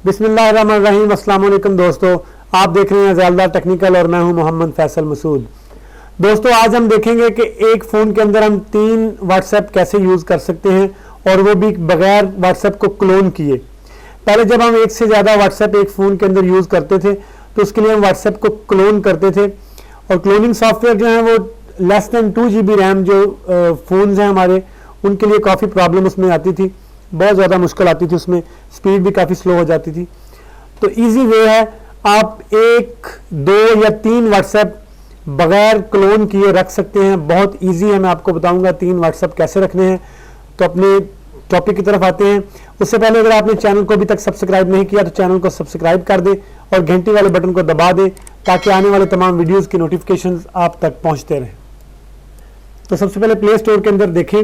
बिस्मिल्लाहिर्रहमानिर्रहीम। अस्सलाम वालेकुम दोस्तों, आप देख रहे हैं ज़ालदार टेक्निकल और मैं हूं मोहम्मद फैसल मसूद। दोस्तों, आज हम देखेंगे कि एक फ़ोन के अंदर हम 3 व्हाट्सएप कैसे यूज़ कर सकते हैं और वो भी बगैर व्हाट्सएप को क्लोन किए। पहले जब हम एक से ज़्यादा व्हाट्सएप एक फ़ोन के अंदर यूज़ करते थे तो उसके लिए हम व्हाट्सएप को क्लोन करते थे और क्लोनिंग सॉफ्टवेयर जो है वो लेस दैन 2 GB रैम जो फ़ोन्स हैं हमारे, उनके लिए काफ़ी प्रॉब्लम उसमें आती थी, बहुत ज़्यादा मुश्किल आती थी, उसमें स्पीड भी काफ़ी स्लो हो जाती थी। तो इजी वे है, आप 1, 2 या 3 व्हाट्सएप बगैर क्लोन किए रख सकते हैं। बहुत इजी है, मैं आपको बताऊंगा 3 व्हाट्सएप कैसे रखने हैं। तो अपने टॉपिक की तरफ आते हैं। उससे पहले अगर आपने चैनल को अभी तक सब्सक्राइब नहीं किया तो चैनल को सब्सक्राइब कर दें और घंटी वाले बटन को दबा दें ताकि आने वाले तमाम वीडियोज़ की नोटिफिकेशन आप तक पहुँचते रहें। तो सबसे पहले प्ले स्टोर के अंदर देखें,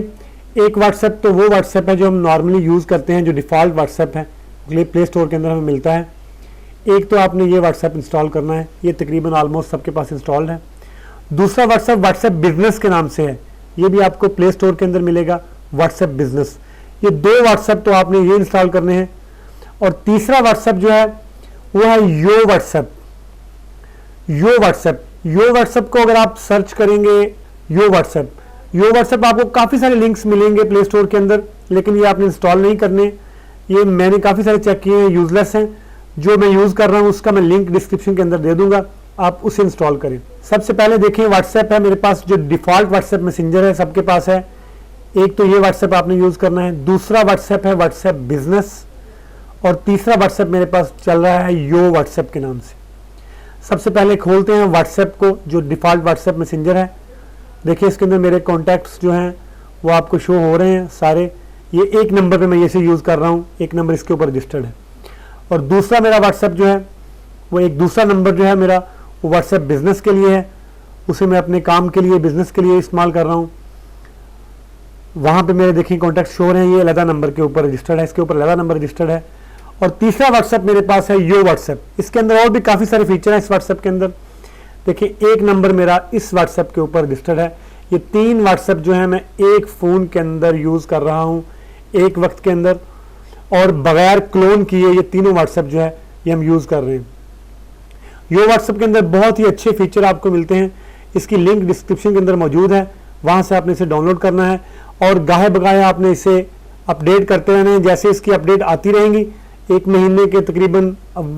एक व्हाट्सएप तो वो व्हाट्सएप है जो हम नॉर्मली यूज़ करते हैं, जो डिफ़ॉल्ट व्हाट्सएप है, प्ले स्टोर के अंदर हमें मिलता है। एक तो आपने ये व्हाट्सएप इंस्टॉल करना है, ये तकरीबन ऑलमोस्ट सबके पास इंस्टॉल्ड है। दूसरा व्हाट्सएप व्हाट्सएप बिजनेस के नाम से है, ये भी आपको प्ले स्टोर के अंदर मिलेगा, व्हाट्सएप बिजनेस। ये 2 व्हाट्सएप तो आपने ये इंस्टॉल करने हैं। और तीसरा व्हाट्सएप जो है वो है यो व्हाट्सएप। यो व्हाट्सएप को अगर आप सर्च करेंगे, यो व्हाट्सएप आपको काफ़ी सारे लिंक्स मिलेंगे प्ले स्टोर के अंदर, लेकिन ये आपने इंस्टॉल नहीं करने। ये मैंने काफ़ी सारे चेक किए हैं, यूजलेस हैं। जो मैं यूज़ कर रहा हूँ उसका मैं लिंक डिस्क्रिप्शन के अंदर दे दूंगा, आप उसे इंस्टॉल करें। सबसे पहले देखिए, व्हाट्सएप है मेरे पास, जो डिफ़ॉल्ट व्हाट्सएप मैसेंजर है सबके पास है। एक तो ये व्हाट्सएप आपने यूज़ करना है। दूसरा व्हाट्सएप है व्हाट्सएप बिजनेस और तीसरा व्हाट्सएप मेरे पास चल रहा है यो व्हाट्सएप के नाम से। सबसे पहले खोलते हैं व्हाट्सएप को, जो डिफ़ॉल्ट व्हाट्सएप मैसेंजर है। देखिए इसके अंदर मेरे कॉन्टैक्ट्स जो हैं वो आपको शो हो रहे हैं सारे। ये एक नंबर पे मैं इसे यूज़ कर रहा हूँ, एक नंबर इसके ऊपर रजिस्टर्ड है। और दूसरा मेरा व्हाट्सएप जो है वो एक दूसरा नंबर जो है मेरा, वो व्हाट्सएप बिजनेस के लिए है, उसे मैं अपने काम के लिए, बिजनेस के लिए इस्तेमाल कर रहा हूँ। वहाँ पे मेरे देखिए कॉन्टैक्ट शो हो रहे हैं, ये अलग नंबर के ऊपर रजिस्टर्ड है, इसके ऊपर अलग नंबर रजिस्टर्ड है। और तीसरा व्हाट्सएप मेरे पास है यो व्हाट्सएप। इसके अंदर और भी काफ़ी सारे फीचर हैं इस व्हाट्सएप के अंदर। देखिए एक नंबर मेरा इस व्हाट्सएप के ऊपर रजिस्टर्ड है। ये 3 व्हाट्सएप जो है मैं एक फ़ोन के अंदर यूज़ कर रहा हूँ एक वक्त के अंदर, और बगैर क्लोन किए ये तीनों व्हाट्सएप जो है ये हम यूज़ कर रहे हैं। यो व्हाट्सएप के अंदर बहुत ही अच्छे फीचर आपको मिलते हैं, इसकी लिंक डिस्क्रिप्शन के अंदर मौजूद है, वहाँ से आपने इसे डाउनलोड करना है और गाहे बगाहे आपने इसे अपडेट करते रहना है। जैसे इसकी अपडेट आती रहेंगी, 1 महीने के तकरीबन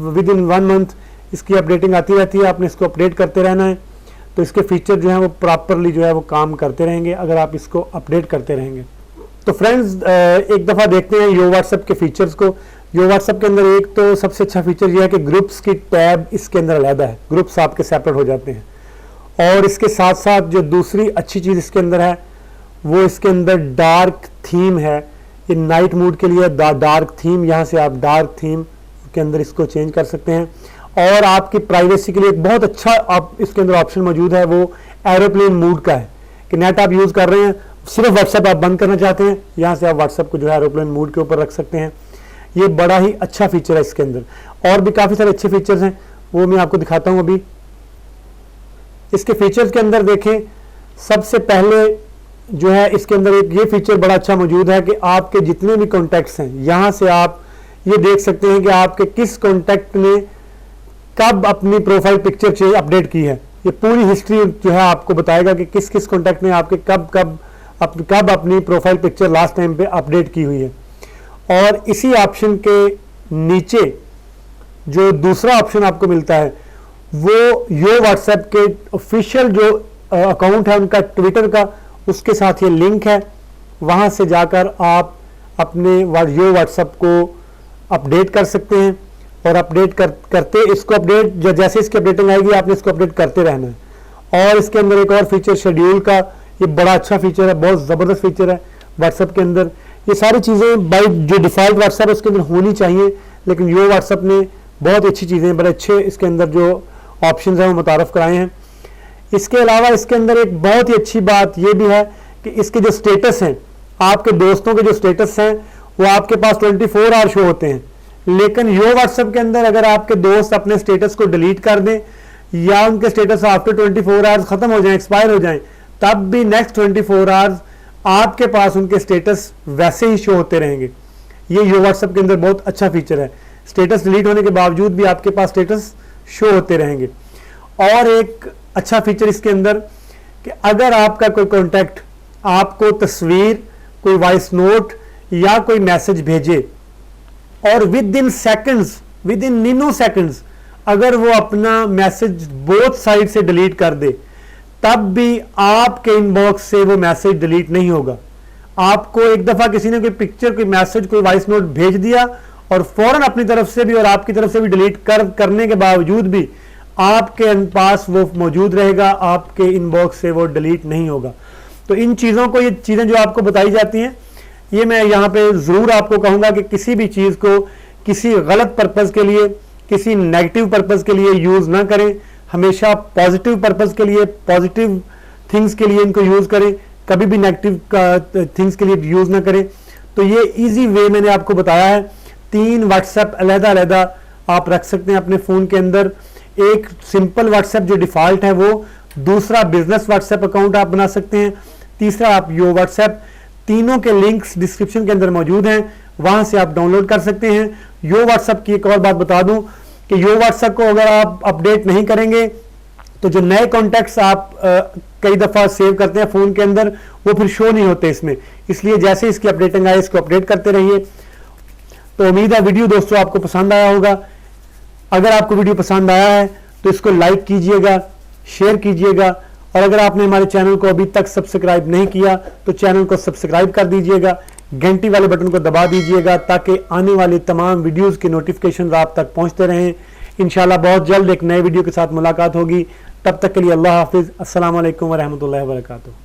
विद इन 1 मंथ इसकी अपडेटिंग आती रहती है, आपने इसको अपडेट करते रहना है। तो इसके फीचर जो हैं वो प्रॉपरली जो है वो काम करते रहेंगे अगर आप इसको अपडेट करते रहेंगे। तो फ्रेंड्स, एक दफ़ा देखते हैं यो व्हाट्सएप के फीचर्स को। यो व्हाट्सएप के अंदर एक तो सबसे अच्छा फीचर यह है कि ग्रुप्स की टैब इसके अंदर अलग है, ग्रुप्स आपके सेपरेट हो जाते हैं। और इसके साथ साथ जो दूसरी अच्छी चीज़ इसके अंदर है वो इसके अंदर डार्क थीम है। ये नाइट मूड के लिए डार्क थीम, यहाँ से आप डार्क थीम के अंदर इसको चेंज कर सकते हैं। और आपकी प्राइवेसी के लिए एक बहुत अच्छा आप इसके अंदर ऑप्शन मौजूद है, वो एरोप्लेन मूड का है कि नेट आप यूज़ कर रहे हैं, सिर्फ व्हाट्सएप आप बंद करना चाहते हैं, यहाँ से आप व्हाट्सएप को जो है एरोप्लेन मूड के ऊपर रख सकते हैं। ये बड़ा ही अच्छा फीचर है इसके अंदर। और भी काफ़ी सारे अच्छे फीचर्स हैं, वो मैं आपको दिखाता हूँ अभी। इसके फीचर्स के अंदर देखें, सबसे पहले जो है इसके अंदर एक ये फीचर बड़ा अच्छा मौजूद है कि आपके जितने भी कॉन्टैक्ट्स हैं, यहाँ से आप ये देख सकते हैं कि आपके किस कॉन्टैक्ट ने कब अपनी प्रोफाइल पिक्चर अपडेट की है। ये पूरी हिस्ट्री जो है आपको बताएगा कि किस किस कॉन्टैक्ट ने आपके कब अपनी प्रोफाइल पिक्चर लास्ट टाइम पे अपडेट की हुई है। और इसी ऑप्शन के नीचे जो दूसरा ऑप्शन आपको मिलता है वो यो व्हाट्सएप के ऑफिशियल जो अकाउंट है उनका, ट्विटर का, उसके साथ ये लिंक है। वहाँ से जाकर आप अपने यो व्हाट्सएप को अपडेट कर सकते हैं और अपडेट करते इसको अपडेट जैसे इसकी अपडेटिंग आएगी आपने इसको अपडेट करते रहना है। और इसके अंदर एक और फीचर शेड्यूल का, ये बड़ा अच्छा फीचर है, बहुत ज़बरदस्त फीचर है व्हाट्सएप के अंदर। ये सारी चीज़ें बाई जो डिफ़ॉल्ट व्हाट्सएप है उसके अंदर होनी चाहिए, लेकिन यो व्हाट्सएप ने बहुत अच्छी चीज़ें, बड़े अच्छे इसके अंदर जो ऑप्शन हैं वो मुतारफ़ कराए हैं। इसके अलावा इसके अंदर एक बहुत ही अच्छी बात ये भी है कि इसके जो स्टेटस हैं, आपके दोस्तों के जो स्टेटस हैं वो आपके पास 24 आवर शो होते हैं। लेकिन यो व्हाट्सएप के अंदर अगर आपके दोस्त अपने स्टेटस को डिलीट कर दें या उनके स्टेटस आफ्टर 24 आवर्स ख़त्म हो जाएं, एक्सपायर हो जाएं, तब भी नेक्स्ट 24 आवर्स आपके पास उनके स्टेटस वैसे ही शो होते रहेंगे। ये यो व्हाट्सएप के अंदर बहुत अच्छा फीचर है। स्टेटस डिलीट होने के बावजूद भी आपके पास स्टेटस शो होते रहेंगे। और एक अच्छा फीचर इसके अंदर कि अगर आपका कोई कॉन्टैक्ट आपको तस्वीर, कोई वॉइस नोट या कोई मैसेज भेजे और with in seconds, with in nano seconds अगर वो अपना मैसेज बोथ साइड से डिलीट कर दे, तब भी आपके इनबॉक्स से वो मैसेज डिलीट नहीं होगा। आपको एक दफा किसी ने कोई पिक्चर, कोई मैसेज, कोई वॉइस नोट भेज दिया और फौरन अपनी तरफ से भी और आपकी तरफ से भी डिलीट करने के बावजूद भी आपके पास वो मौजूद रहेगा, आपके इनबॉक्स से वो डिलीट नहीं होगा। तो इन चीज़ों को, ये चीज़ें जो आपको बताई जाती हैं, ये मैं यहाँ पे ज़रूर आपको कहूँगा कि किसी भी चीज़ को किसी गलत पर्पज़ के लिए, किसी नेगेटिव पर्पज़ के लिए यूज़ ना करें। हमेशा पॉजिटिव पर्पज़ के लिए, पॉजिटिव थिंग्स के लिए इनको यूज़ करें, कभी भी नेगेटिव थिंग्स के लिए यूज़ ना करें। तो ये इजी वे मैंने आपको बताया है। 3 व्हाट्सएप अलग-अलग आप रख सकते हैं अपने फ़ोन के अंदर। एक सिंपल व्हाट्सएप जो डिफ़ॉल्ट है वो, दूसरा बिजनेस व्हाट्सएप अकाउंट आप बना सकते हैं, तीसरा आप यो व्हाट्सएप। तीनों के लिंक्स डिस्क्रिप्शन के अंदर मौजूद हैं, वहां से आप डाउनलोड कर सकते हैं। यो व्हाट्सएप की एक और बात बता दूं कि यो व्हाट्सएप को अगर आप अपडेट नहीं करेंगे तो जो नए कॉन्टैक्ट्स आप कई दफ़ा सेव करते हैं फ़ोन के अंदर, वो फिर शो नहीं होते इसमें। इसलिए जैसे इसकी अपडेटिंग आए, इसको अपडेट करते रहिए। तो उम्मीद है वीडियो दोस्तों आपको पसंद आया होगा। अगर आपको वीडियो पसंद आया है तो इसको लाइक कीजिएगा, शेयर कीजिएगा, और अगर आपने हमारे चैनल को अभी तक सब्सक्राइब नहीं किया तो चैनल को सब्सक्राइब कर दीजिएगा, घंटी वाले बटन को दबा दीजिएगा ताकि आने वाले तमाम वीडियोस के नोटिफिकेशन आप तक पहुंचते रहें। इंशाल्लाह बहुत जल्द एक नए वीडियो के साथ मुलाकात होगी। तब तक के लिए अल्लाह हाफिज़। अस्सलाम वालेकुम व रहमतुल्लाहि व बरकातुहू।